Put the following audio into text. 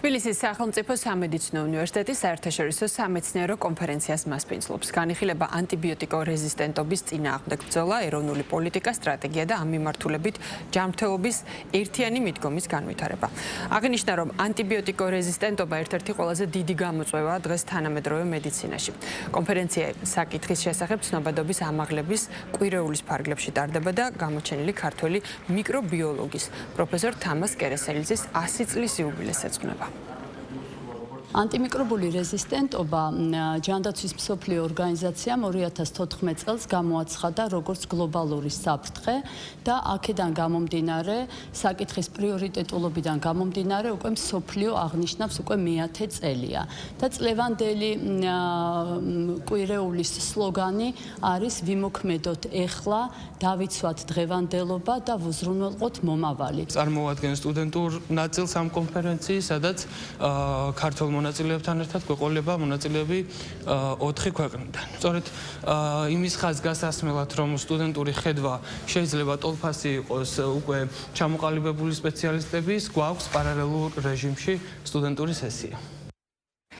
თბილისის სახელმწიფო სამედიცინო უნივერსიტეტის საერთაშორისო სამეცნიერო კონფერენციას მასპინძლობს. განიხილება ანტიბიოტიკო-რეზისტენტობის წინააღმდეგ ბრძოლა, ეროვნული პოლიტიკა, სტრატეგია და ამ მიმართულებით ჯანმრთელობის ერთიანი მიდგომის განვითარება. აღინიშნა, რომ ანტიბიოტიკო-რეზისტენტობა ერთ-ერთი ყველაზე დიდი გამოწვევაა დღეს თანამედროვე მედიცინაში. კონფერენცია საკითხის შესახებ ცნობადობის ამაღლების კვირეულის ფარგლებში ტარდება და გამოჩენილი ქართველი მიკრობიოლოგის პროფესორ თამას კერესელიძის 100 წლის იუბილეს ეძღვნება. ანტიმიკრობული რეზისტენტობა ჯანდაცვის მსოფლიო ორგანიზაციამ 2014 წელს გამოაცხადა როგორც გლობალური საფრთხე და აქედან გამომდინარე, საკითხის პრიორიტეტულობიდან გამომდინარე, უკვე მსოფლიო აღნიშნავს უკვე მე-10 წელია. და წლევანდელი კვირეულის სლოგანი არის ვიმოქმედოთ ეხლა, დავიცვათ დღევანდელობა და ვუზრუნველყოთ მომავალი. წარმოადგენს სტუდენტურ ნაწილს ამ კონფერენციის, სადაც ქართულ მონაწილეებთან ერთად გვეყოლება მონაწილეები 4 ქვეყნიდან. სწორედ იმის ხაზგასასმელად, რომ სტუდენტური ხედვა შეიძლება ტოლფასი იყოს უკვე ჩამოყალიბებული სპეციალისტების, გვაქვს პარალელურ რეჟიმში სტუდენტური სესია.